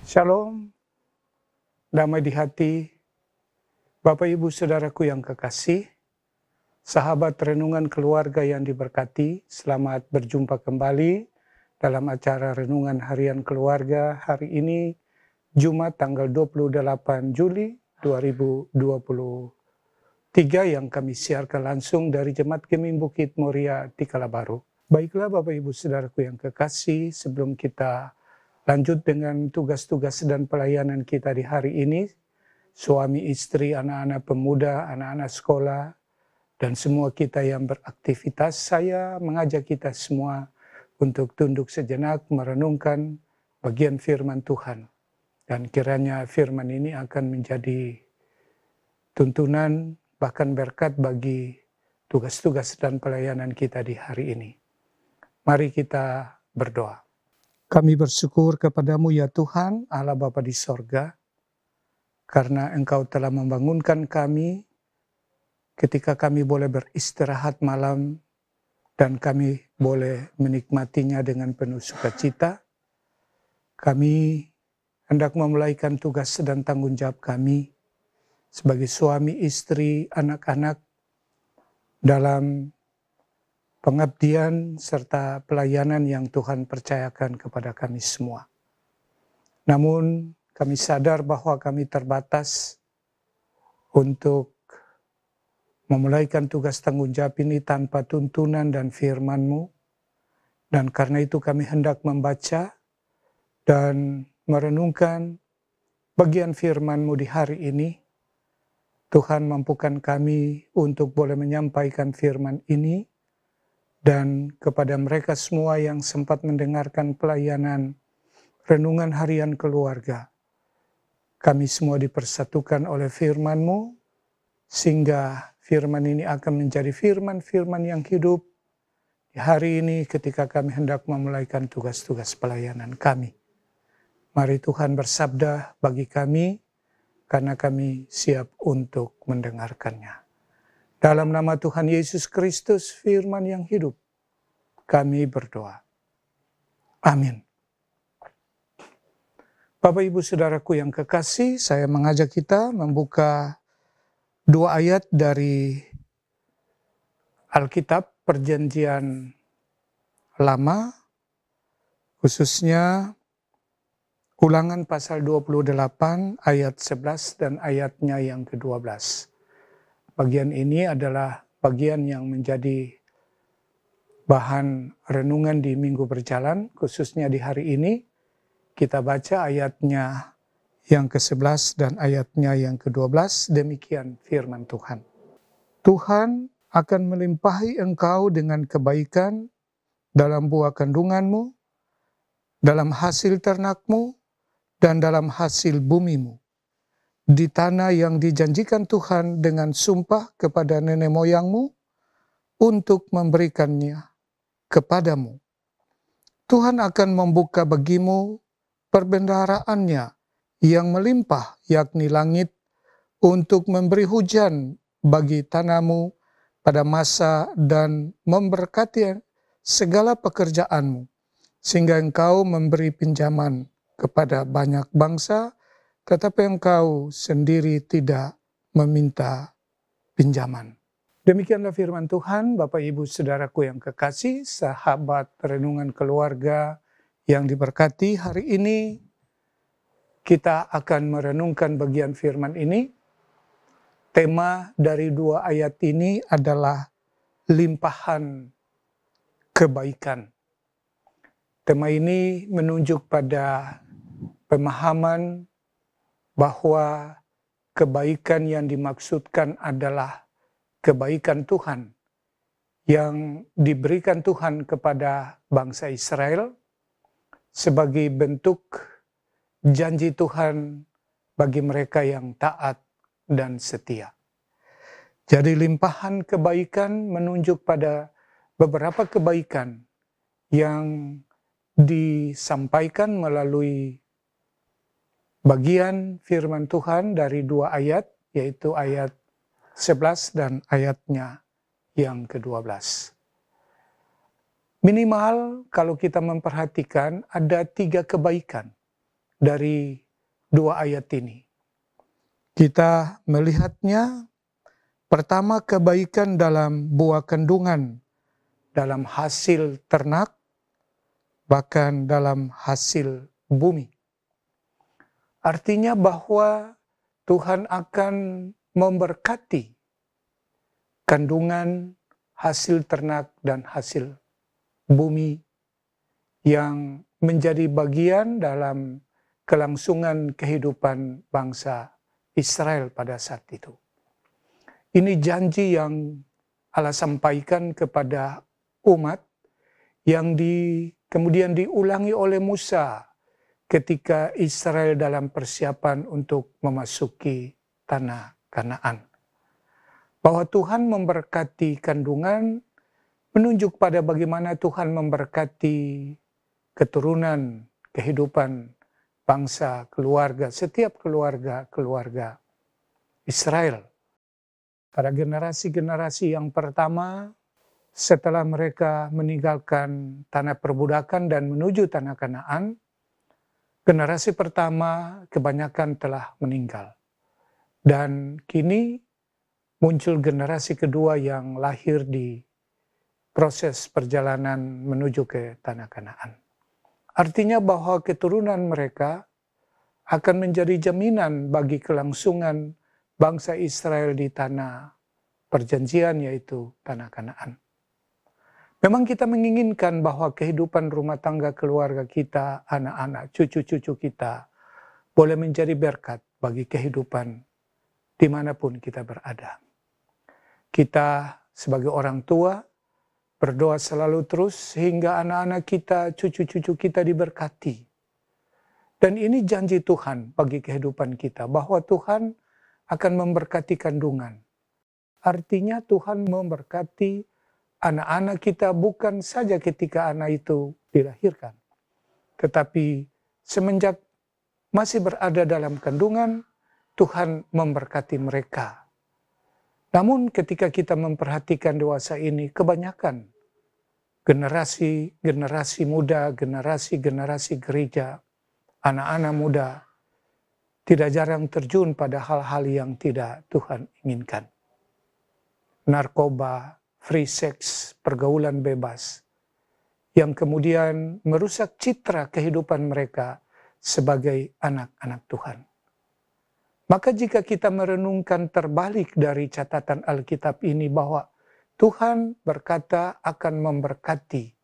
Shalom, damai di hati, Bapak Ibu Saudaraku yang kekasih, sahabat renungan keluarga yang diberkati, selamat berjumpa kembali dalam acara Renungan Harian Keluarga hari ini, Jumat tanggal 28 Juli 2023 yang kami siarkan langsung dari Jemaat Gemim Bukit Moria Tikalabaru. Baiklah Bapak Ibu Saudaraku yang kekasih, sebelum kita lanjut dengan tugas-tugas dan pelayanan kita di hari ini, suami, istri, anak-anak pemuda, anak-anak sekolah, dan semua kita yang beraktivitas, saya mengajak kita semua untuk tunduk sejenak merenungkan bagian firman Tuhan. Dan kiranya firman ini akan menjadi tuntunan, bahkan berkat bagi tugas-tugas dan pelayanan kita di hari ini. Mari kita berdoa. Kami bersyukur kepadamu ya Tuhan, Allah Bapa di sorga, karena Engkau telah membangunkan kami ketika kami boleh beristirahat malam dan kami boleh menikmatinya dengan penuh sukacita. Kami hendak memulaikan tugas dan tanggung jawab kami sebagai suami, istri, anak-anak dalam pengabdian serta pelayanan yang Tuhan percayakan kepada kami semua. Namun kami sadar bahwa kami terbatas untuk memulaikan tugas tanggung jawab ini tanpa tuntunan dan firman-Mu. Dan karena itu kami hendak membaca dan merenungkan bagian firman-Mu di hari ini. Tuhan mampukan kami untuk boleh menyampaikan firman ini. Dan kepada mereka semua yang sempat mendengarkan pelayanan Renungan Harian Keluarga, kami semua dipersatukan oleh firman-Mu, sehingga firman ini akan menjadi firman-firman yang hidup di hari ini ketika kami hendak memulaikan tugas-tugas pelayanan kami. Mari Tuhan bersabda bagi kami, karena kami siap untuk mendengarkannya. Dalam nama Tuhan Yesus Kristus, firman yang hidup, kami berdoa. Amin. Bapak Ibu Saudaraku yang kekasih, saya mengajak kita membuka dua ayat dari Alkitab Perjanjian Lama, khususnya Ulangan pasal 28 ayat 11 dan ayatnya yang ke-12. Bagian ini adalah bagian yang menjadi bahan renungan di minggu berjalan, khususnya di hari ini. Kita baca ayatnya yang ke-11 dan ayatnya yang ke-12, demikian firman Tuhan. Tuhan akan melimpahi engkau dengan kebaikan dalam buah kandunganmu, dalam hasil ternakmu, dan dalam hasil bumimu, di tanah yang dijanjikan Tuhan dengan sumpah kepada nenek moyangmu untuk memberikannya kepadamu. Tuhan akan membuka bagimu perbendaharaannya yang melimpah, yakni langit, untuk memberi hujan bagi tanahmu pada masa dan memberkati segala pekerjaanmu, sehingga engkau memberi pinjaman kepada banyak bangsa, tetapi engkau sendiri tidak meminta pinjaman. Demikianlah firman Tuhan, Bapak Ibu Saudaraku yang kekasih, sahabat renungan keluarga yang diberkati. Hari ini kita akan merenungkan bagian firman ini. Tema dari dua ayat ini adalah limpahan kebaikan. Tema ini menunjuk pada pemahaman bahwa kebaikan yang dimaksudkan adalah kebaikan Tuhan yang diberikan Tuhan kepada bangsa Israel sebagai bentuk janji Tuhan bagi mereka yang taat dan setia. Jadi limpahan kebaikan menunjuk pada beberapa kebaikan yang disampaikan melalui bagian firman Tuhan dari dua ayat, yaitu ayat 11 dan ayatnya yang ke-12. Minimal kalau kita memperhatikan ada 3 kebaikan dari dua ayat ini. Kita melihatnya pertama kebaikan dalam buah kandungan, dalam hasil ternak, bahkan dalam hasil bumi. Artinya bahwa Tuhan akan memberkati kandungan, hasil ternak, dan hasil bumi yang menjadi bagian dalam kelangsungan kehidupan bangsa Israel pada saat itu. Ini janji yang Allah sampaikan kepada umat yang kemudian diulangi oleh Musa ketika Israel dalam persiapan untuk memasuki tanah Kanaan. Bahwa Tuhan memberkati kandungan menunjuk pada bagaimana Tuhan memberkati keturunan, kehidupan bangsa, keluarga, setiap keluarga Israel. Pada generasi-generasi yang pertama, setelah mereka meninggalkan tanah perbudakan dan menuju tanah Kanaan, generasi pertama kebanyakan telah meninggal. Dan kini muncul generasi kedua yang lahir di proses perjalanan menuju ke tanah Kanaan. Artinya bahwa keturunan mereka akan menjadi jaminan bagi kelangsungan bangsa Israel di tanah perjanjian, yaitu tanah Kanaan. Memang kita menginginkan bahwa kehidupan rumah tangga keluarga kita, anak-anak, cucu-cucu kita boleh menjadi berkat bagi kehidupan dimanapun kita berada. Kita sebagai orang tua berdoa selalu terus sehingga anak-anak kita, cucu-cucu kita diberkati. Dan ini janji Tuhan bagi kehidupan kita, bahwa Tuhan akan memberkati kandungan. Artinya Tuhan memberkati anak-anak kita bukan saja ketika anak itu dilahirkan, tetapi semenjak masih berada dalam kandungan, Tuhan memberkati mereka. Namun ketika kita memperhatikan dewasa ini, kebanyakan generasi muda, generasi gereja, anak-anak muda, tidak jarang terjun pada hal-hal yang tidak Tuhan inginkan. Narkoba, free sex, pergaulan bebas, yang kemudian merusak citra kehidupan mereka sebagai anak-anak Tuhan. Maka jika kita merenungkan terbalik dari catatan Alkitab ini bahwa Tuhan berkata akan memberkati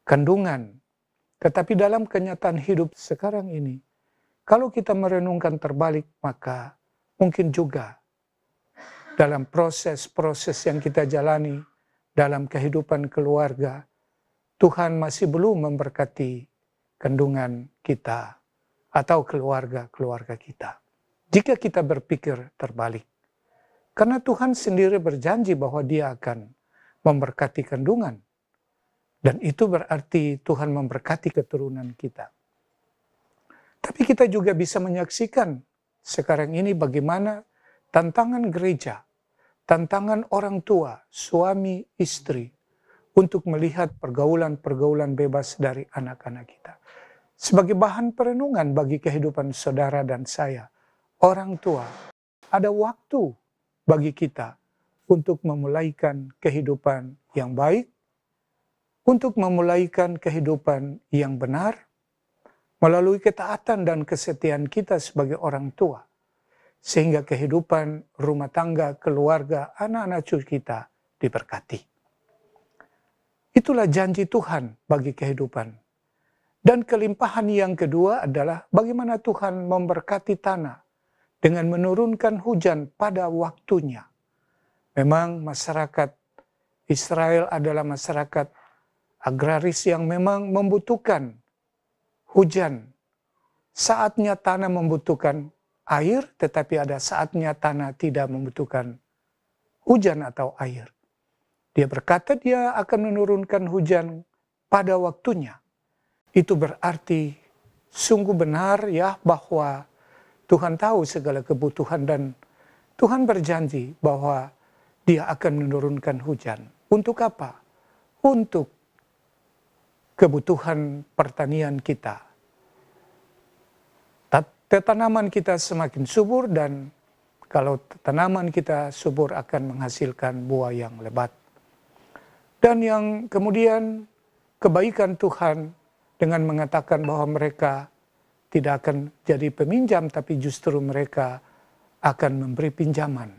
kandungan, tetapi dalam kenyataan hidup sekarang ini, kalau kita merenungkan terbalik, maka mungkin juga dalam proses-proses yang kita jalani dalam kehidupan keluarga, Tuhan masih belum memberkati kandungan kita atau keluarga-keluarga kita. Jika kita berpikir terbalik. Karena Tuhan sendiri berjanji bahwa Dia akan memberkati kandungan. Dan itu berarti Tuhan memberkati keturunan kita. Tapi kita juga bisa menyaksikan sekarang ini bagaimana tantangan gereja, tantangan orang tua, suami, istri, untuk melihat pergaulan-pergaulan bebas dari anak-anak kita. Sebagai bahan perenungan bagi kehidupan saudara dan saya, orang tua, ada waktu bagi kita untuk memulaikan kehidupan yang baik, untuk memulaikan kehidupan yang benar, melalui ketaatan dan kesetiaan kita sebagai orang tua, sehingga kehidupan rumah tangga, keluarga, anak-anak cucu kita diberkati. Itulah janji Tuhan bagi kehidupan. Dan kelimpahan yang kedua adalah bagaimana Tuhan memberkati tanah dengan menurunkan hujan pada waktunya. Memang masyarakat Israel adalah masyarakat agraris yang memang membutuhkan hujan. Saatnya tanah membutuhkan air, tetapi ada saatnya tanah tidak membutuhkan hujan atau air. Dia berkata dia akan menurunkan hujan pada waktunya. Itu berarti sungguh benar ya bahwa Tuhan tahu segala kebutuhan dan Tuhan berjanji bahwa Dia akan menurunkan hujan. Untuk apa? Untuk kebutuhan pertanian kita. tanaman kita semakin subur, dan kalau tanaman kita subur akan menghasilkan buah yang lebat. Dan yang kemudian kebaikan Tuhan dengan mengatakan bahwa mereka tidak akan jadi peminjam, tapi justru mereka akan memberi pinjaman.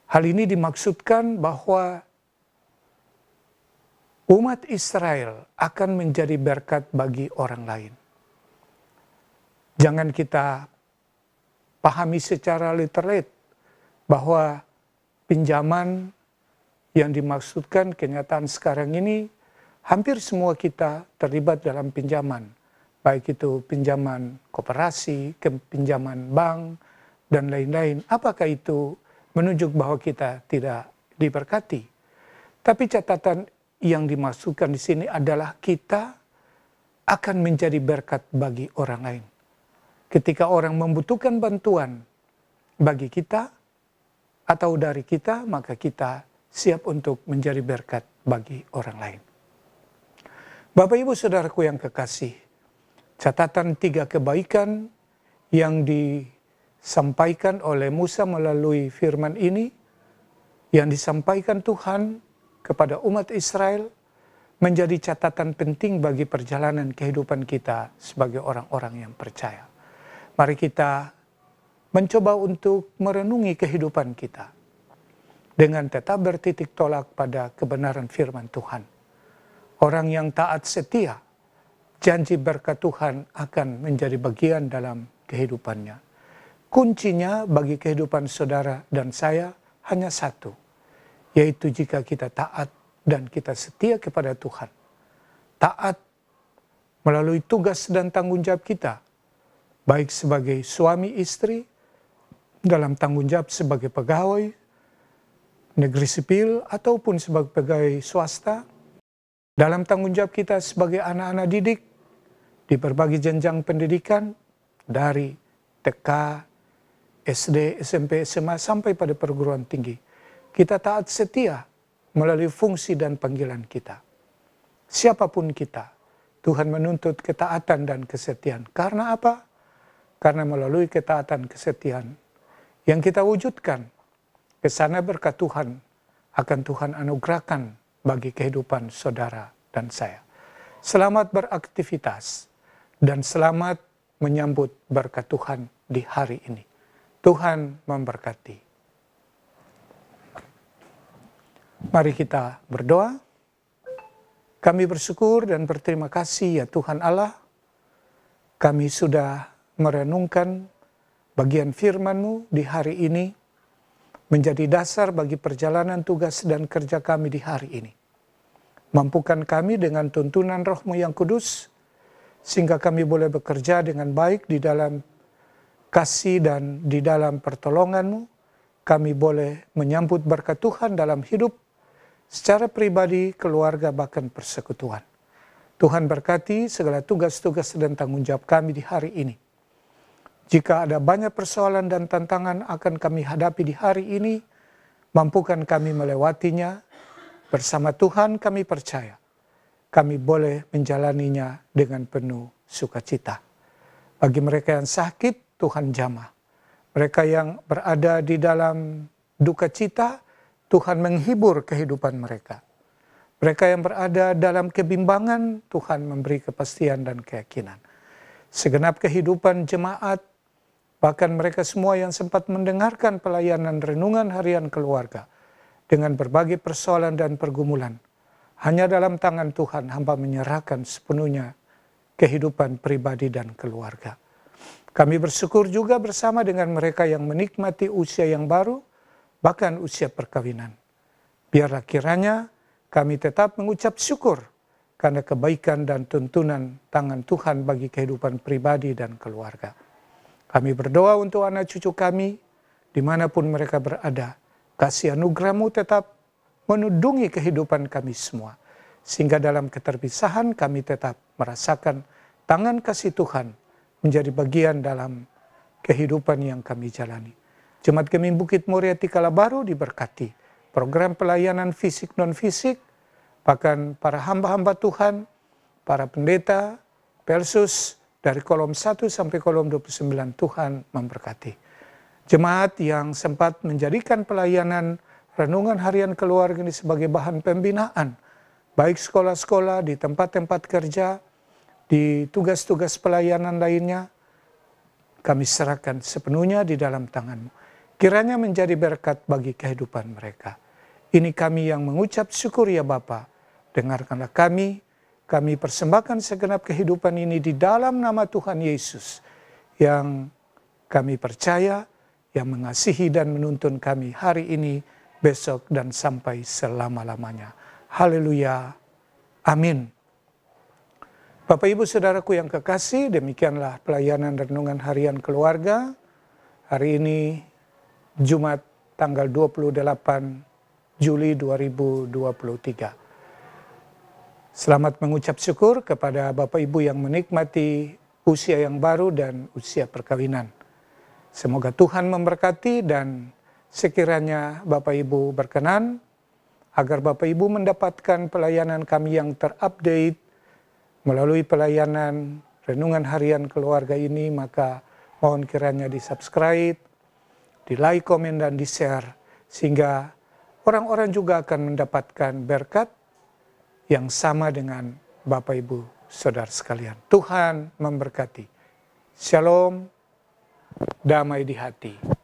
Hal ini dimaksudkan bahwa umat Israel akan menjadi berkat bagi orang lain. Jangan kita pahami secara literal bahwa pinjaman yang dimaksudkan kenyataan sekarang ini, hampir semua kita terlibat dalam pinjaman. Baik itu pinjaman koperasi, pinjaman bank, dan lain-lain. Apakah itu menunjuk bahwa kita tidak diberkati? Tapi catatan yang dimaksudkan di sini adalah kita akan menjadi berkat bagi orang lain. Ketika orang membutuhkan bantuan bagi kita atau dari kita, maka kita siap untuk menjadi berkat bagi orang lain. Bapak Ibu Saudaraku yang kekasih, catatan 3 kebaikan yang disampaikan oleh Musa melalui firman ini, yang disampaikan Tuhan kepada umat Israel, menjadi catatan penting bagi perjalanan kehidupan kita sebagai orang-orang yang percaya. Mari kita mencoba untuk merenungi kehidupan kita dengan tetap bertitik tolak pada kebenaran firman Tuhan. Orang yang taat setia, janji berkat Tuhan akan menjadi bagian dalam kehidupannya. Kuncinya bagi kehidupan saudara dan saya hanya satu, yaitu jika kita taat dan kita setia kepada Tuhan. Taat melalui tugas dan tanggung jawab kita, baik sebagai suami istri, dalam tanggung jawab sebagai pegawai negeri sipil ataupun sebagai pegawai swasta, dalam tanggung jawab kita sebagai anak-anak didik di berbagai jenjang pendidikan dari TK, SD, SMP, SMA sampai pada perguruan tinggi. Kita taat setia melalui fungsi dan panggilan kita. Siapapun kita, Tuhan menuntut ketaatan dan kesetiaan. Karena apa? Karena melalui ketaatan kesetiaan yang kita wujudkan, kesana berkat Tuhan akan Tuhan anugerahkan bagi kehidupan saudara dan saya. Selamat beraktivitas dan selamat menyambut berkat Tuhan di hari ini. Tuhan memberkati. Mari kita berdoa. Kami bersyukur dan berterima kasih ya Tuhan Allah. Kami sudah merenungkan bagian firman-Mu di hari ini, menjadi dasar bagi perjalanan tugas dan kerja kami di hari ini. Mampukan kami dengan tuntunan Roh-Mu yang kudus, sehingga kami boleh bekerja dengan baik di dalam kasih dan di dalam pertolongan-Mu. Kami boleh menyambut berkat Tuhan dalam hidup, secara pribadi, keluarga, bahkan persekutuan. Tuhan berkati segala tugas-tugas dan tanggung jawab kami di hari ini. Jika ada banyak persoalan dan tantangan akan kami hadapi di hari ini, mampukan kami melewatinya. Bersama Tuhan kami percaya, kami boleh menjalaninya dengan penuh sukacita. Bagi mereka yang sakit, Tuhan jamah. Mereka yang berada di dalam duka cita, Tuhan menghibur kehidupan mereka. Mereka yang berada dalam kebimbangan, Tuhan memberi kepastian dan keyakinan. Segenap kehidupan jemaat, bahkan mereka semua yang sempat mendengarkan pelayanan renungan harian keluarga dengan berbagai persoalan dan pergumulan, hanya dalam tangan Tuhan hamba menyerahkan sepenuhnya kehidupan pribadi dan keluarga. Kami bersyukur juga bersama dengan mereka yang menikmati usia yang baru, bahkan usia perkawinan. Biarlah kiranya kami tetap mengucap syukur karena kebaikan dan tuntunan tangan Tuhan bagi kehidupan pribadi dan keluarga. Kami berdoa untuk anak cucu kami, dimanapun mereka berada. Kasih anugerah-Mu tetap menudungi kehidupan kami semua. Sehingga dalam keterpisahan kami tetap merasakan tangan kasih Tuhan menjadi bagian dalam kehidupan yang kami jalani. Jemaat Gemim Bukit Moria Tikalabaru diberkati. Program pelayanan fisik non-fisik, bahkan para hamba-hamba Tuhan, para pendeta, Persus, dari kolom 1 sampai kolom 29. Tuhan memberkati. Jemaat yang sempat menjadikan pelayanan renungan harian keluarga ini sebagai bahan pembinaan, baik sekolah-sekolah, di tempat-tempat kerja, di tugas-tugas pelayanan lainnya, kami serahkan sepenuhnya di dalam tangan-Mu. Kiranya menjadi berkat bagi kehidupan mereka. Ini kami yang mengucap syukur ya Bapa. Dengarkanlah kami persembahkan segenap kehidupan ini di dalam nama Tuhan Yesus, yang kami percaya, yang mengasihi dan menuntun kami hari ini, besok, dan sampai selama-lamanya. Haleluya. Amin. Bapak Ibu Saudaraku yang kekasih, demikianlah pelayanan renungan harian keluarga. Hari ini Jumat tanggal 28 Juli 2023. Selamat mengucap syukur kepada Bapak Ibu yang menikmati usia yang baru dan usia perkawinan. Semoga Tuhan memberkati dan sekiranya Bapak Ibu berkenan, agar Bapak Ibu mendapatkan pelayanan kami yang terupdate melalui pelayanan renungan harian keluarga ini, maka mohon kiranya di-subscribe, di-like, komen, dan di-share, sehingga orang-orang juga akan mendapatkan berkat yang sama dengan Bapak Ibu Saudara sekalian. Tuhan memberkati. Shalom, damai di hati.